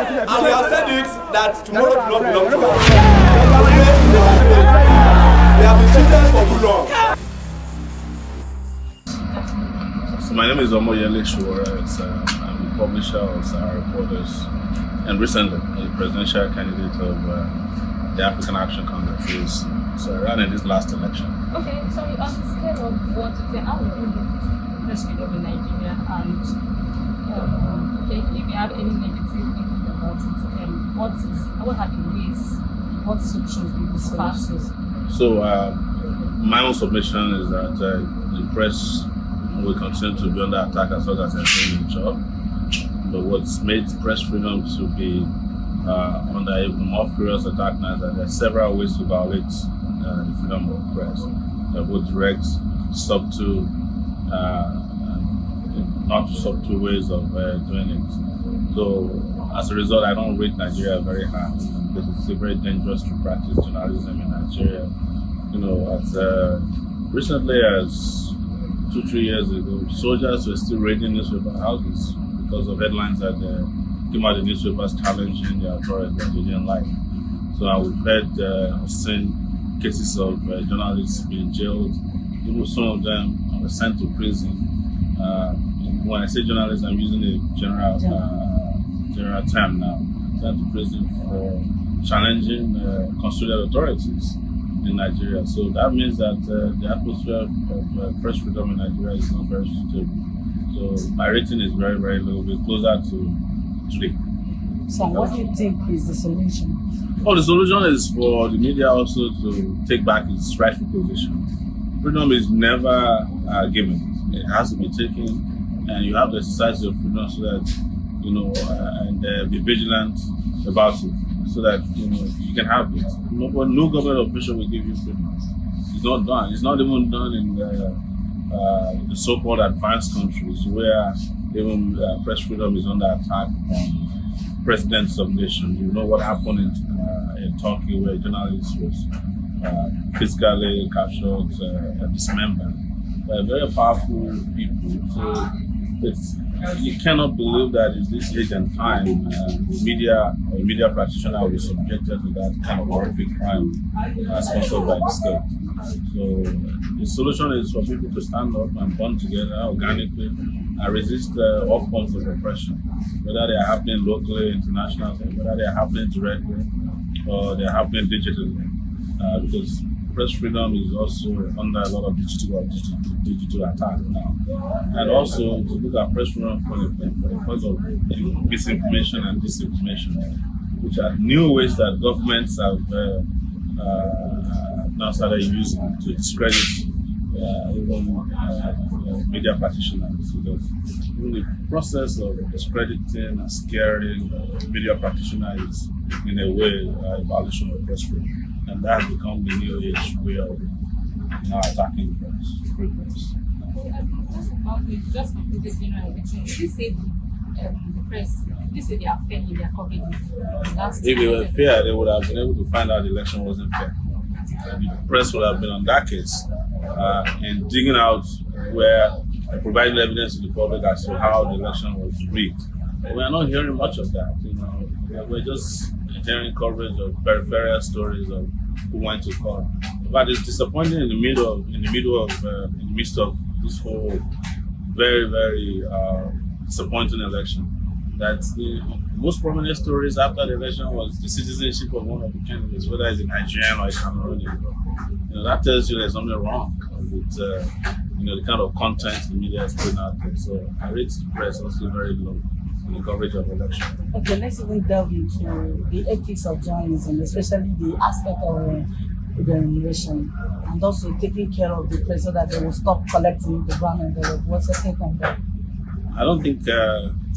And we have said it that tomorrow will not belong to us. They have been cheated for too long. So my name is Omoyele Sowore. I'm the publisher of Sahara Reporters, and recently a presidential candidate of the African Action Congress. So I ran in this last election. Okay, so on the scale of 1 to 10, how would you rate press freedom in Nigeria? And if you have any negative thinking about it, what are the ways, what solutions will you discuss? So my own submission is that the press will continue to be under attack as long as they're doing the job. But what's made press freedom to be under a more furious attack now is that there are several ways to violate the freedom of press. There are both direct, subtle, not subtle ways of doing it. So as a result, I don't rate Nigeria very high because it's a very dangerous to practice journalism in Nigeria. You know, as recently as 2-3 years ago, soldiers were still raiding newspaper houses because of headlines that came out in newspapers challenging the authorities that they didn't like. So we've heard, seen cases of journalists being jailed. Even some of them were sent to prison. When I say journalists, I'm using a general term now. Sent to prison for challenging constituted authorities in Nigeria. So that means that the atmosphere of press freedom in Nigeria is not very suitable. So my rating is very, very low, we're closer to 3. So what do you think is the solution? Oh, the solution is for the media also to take back its rightful position. Freedom is never given. It has to be taken, and you have to exercise your freedom so that, you know, and be vigilant about it, so that, you know, you can have it. No government official will give you freedom. It's not done. It's not even done in the so-called advanced countries where even press freedom is under attack from presidents of nations. You know what happened in Turkey, where a journalist was physically captured and dismembered. They're very powerful people. So you cannot believe that in this age and time, a media practitioner will be subjected to that kind of horrific crime sponsored by the state. So the solution is for people to stand up and bond together organically and resist all forms of oppression, whether they are happening locally, internationally, whether they are happening directly or they are happening digitally. Because press freedom is also under a lot of digital attack now. And also to look at press freedom because of misinformation and disinformation, which are new ways that governments have now started using to discredit media practitioners, because even the process of discrediting and scaring media practitioners is in a way a violation of press freedom. And that has become the new age way of now attacking the press, free press. Just completed general election. Did you say the press, did you say they are fair in their coverage? If they were fair, they would have been able to find out the election wasn't fair. The press would have been on that case and digging out where providing evidence to the public as to how the election was rigged. But we are not hearing much of that. You know, we're just hearing coverage of peripheral stories of who went to court. But it's disappointing in the midst of this whole very, very disappointing election, that the most prominent stories after the election was the citizenship of one of the candidates, whether it's a Nigerian or a Cameroonian. You know, that tells you there's something wrong with the kind of content the media is putting out there. So I rate the press also very low in the coverage of election. Okay, let's even delve into the ethics of journalism, especially the aspect of the remuneration, and also taking care of the press so that they will stop collecting the brown envelope. What's your take on that? I don't think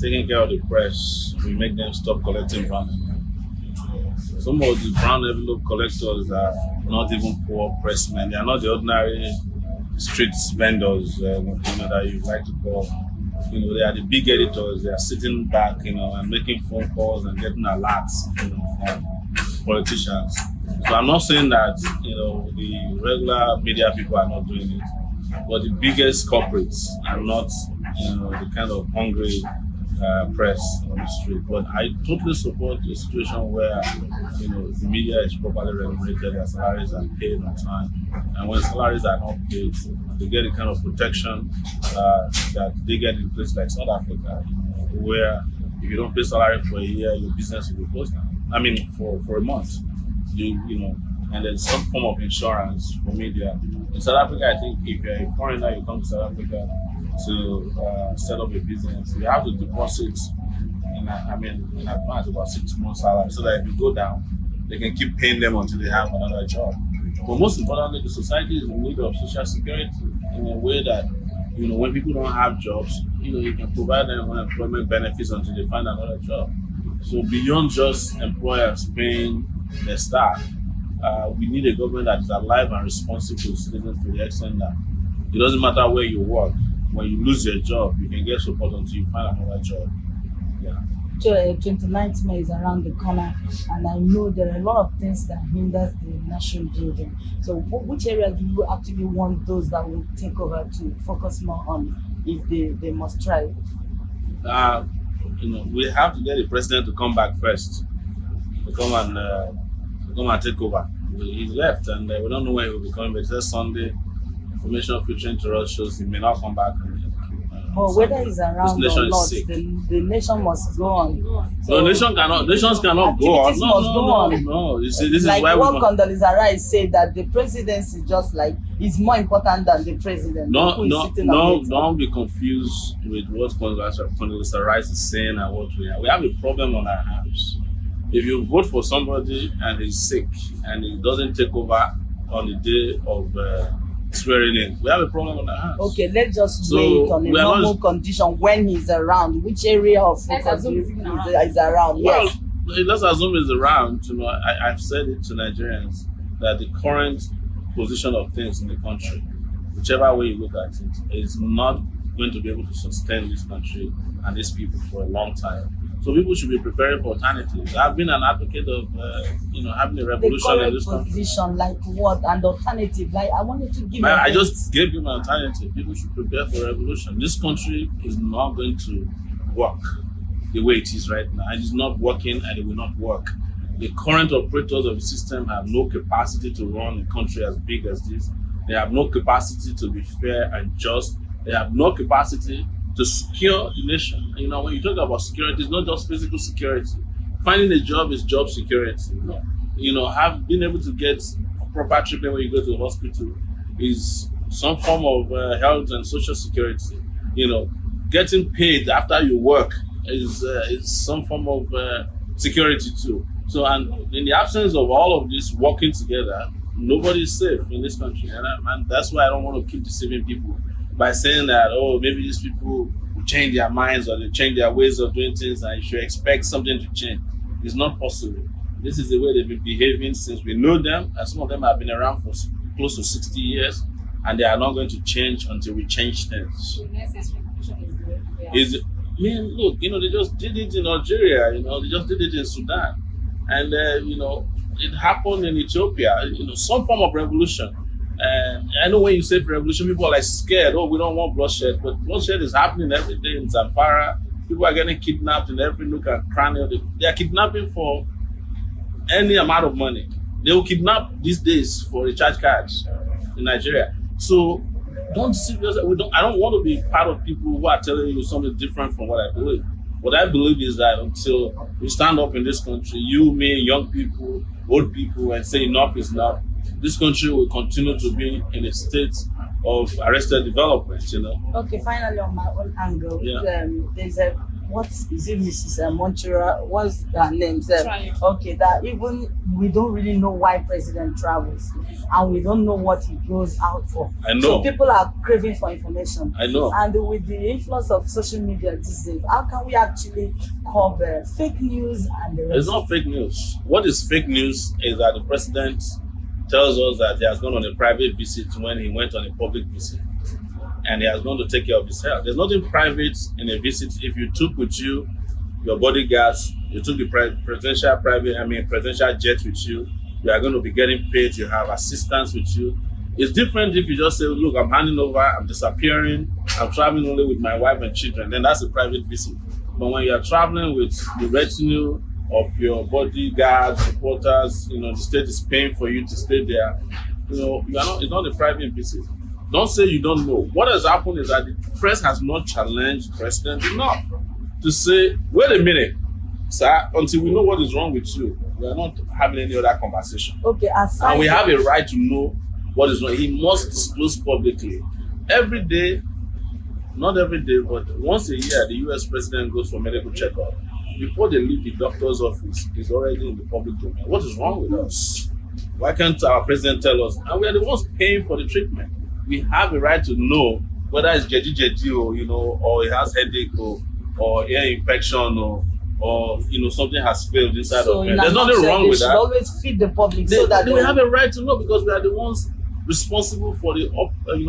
taking care of the press will make them stop collecting brown envelope. Some of the brown envelope collectors are not even poor pressmen. They are not the ordinary street vendors that you like to call. You know, they are the big editors. They are sitting back, and making phone calls and getting alerts, from politicians. So I'm not saying that, the regular media people are not doing it, but the biggest corporates are not, the kind of hungry press on the street. But I totally support a situation where the media is properly remunerated, their salaries are paid on time, and when salaries are not paid, they get the kind of protection that they get in places like South Africa, where if you don't pay salary for a year, your business will be closed down. I mean, for a month, and there's some form of insurance for media. In South Africa, I think if you're a foreigner, you come to South Africa to set up a business, you have to deposit in advance about 6 months salary, so that if you go down, they can keep paying them until they have another job. But most importantly, the society is in need of social security in a way that, when people don't have jobs, you can provide them unemployment benefits until they find another job. So beyond just employers paying their staff, we need a government that is alive and responsive to citizens to the extent that it doesn't matter where you work. When you lose your job, you can get support until you find another job. Yeah. 29th May is around the corner, and I know there are a lot of things that hinders the nation building. So which area do you actually want those that will take over to focus more on if they must try? We have to get the president to come back first, to come and take over. He's left, and we don't know when he will be coming back. This Sunday, information featuring to us shows he may not come back. But whether he's around or not, the nation must go on. So nations cannot go on. No. You see, this like is why what Condoleezza Rice said, that the presidency is more important than the president. Don't be confused with what Condoleezza Rice is saying and what we have. We have a problem on our hands. If you vote for somebody and he's sick and he doesn't take over on the day of swearing in, we have a problem on our hands. Okay, let's just wait on a normal condition when he's around. Which area of focus is around? Well, yes. Let's assume he's around. I've said it to Nigerians that the current position of things in the country, whichever way you look at it, is not going to be able to sustain this country and these people for a long time. So people should be preparing for alternatives. I've been an advocate of, having a revolution in this country. Position, like what? And alternative, like I wanted to give. I just gave you my alternative. People should prepare for a revolution. This country is not going to work the way it is right now. It is not working, and it will not work. The current operators of the system have no capacity to run a country as big as this. They have no capacity to be fair and just. They have no capacity to secure the nation. When you talk about security, it's not just physical security. Finding a job is job security. Have been able to get proper treatment when you go to the hospital is some form of health and social security. Getting paid after you work is some form of security too. So, and in the absence of all of this working together, nobody is safe in this country. And that's why I don't want to keep deceiving people by saying that, maybe these people will change their minds or they change their ways of doing things and you should expect something to change. It's not possible. This is the way they've been behaving since we know them, and some of them have been around for close to 60 years, and they are not going to change until we change things. Look, they just did it in Algeria, they just did it in Sudan, and it happened in Ethiopia, some form of revolution. And I know when you say revolution, people are like scared. We don't want bloodshed. But bloodshed is happening every day in Zamfara. People are getting kidnapped in every nook and cranny. They are kidnapping for any amount of money. They will kidnap these days for recharge cards in Nigeria. So don't seriously. I don't want to be part of people who are telling you something different from what I believe. What I believe is that until we stand up in this country, you, me, young people, old people, and say enough is enough, this country will continue to be in a state of arrested development, Okay, finally on my own angle, there's what is it, Mrs. Montura? What's her name? Okay, that even we don't really know why President travels, and we don't know what he goes out for. I know. So people are craving for information. I know. And with the influence of social media these days, how can we actually cover fake news and the rest? It's not fake news. What is fake news is that the president tells us that he has gone on a private visit when he went on a public visit, and he has gone to take care of his health. There's nothing private in a visit. If you took with you your bodyguards, you took the presidential jet with you, you are going to be getting paid, you have assistants with you. It's different if you just say, look, I'm handing over, I'm disappearing, I'm traveling only with my wife and children, then that's a private visit. But when you are traveling with the retinue of your bodyguards, supporters, the state is paying for you to stay there. You are not. It's not a private visit. Don't say you don't know. What has happened is that the press has not challenged the president enough to say, wait a minute, sir, until we know what is wrong with you, we are not having any other conversation. Okay, and we have a right to know what is wrong. He must disclose publicly. Every day, not every day, but once a year, the US president goes for medical checkup. Before they leave the doctor's office, he's already in the public domain. What is wrong with us? Why can't our president tell us? And we are the ones paying for the treatment. We have a right to know whether it's jeji or he has headache or ear infection or something has failed inside of him. There's nothing wrong with that. They should always feed the public so that we have a right to know, because we are the ones responsible for the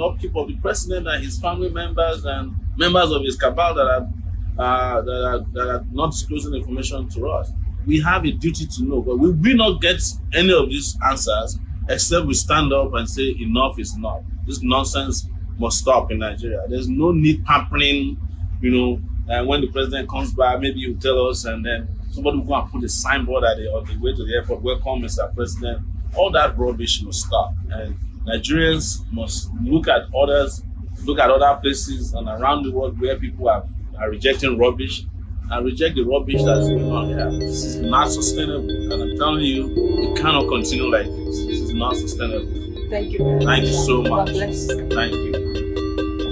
upkeep of the president and his family members and members of his cabal that are not disclosing information to us. We have a duty to know, but we will not get any of these answers except we stand up and say enough is enough. This nonsense must stop in Nigeria. There's no need pampering, and when the president comes by, maybe he'll tell us, and then somebody will go and put a signboard on the way to the airport, welcome Mr. President. All that rubbish must stop. And Nigerians must look at other places and around the world where people are rejecting rubbish, and reject the rubbish that's going on here. This is not sustainable. And I'm telling you, it cannot continue like this. This is not sustainable. Thank you. Thank you so much. God bless. Thank you.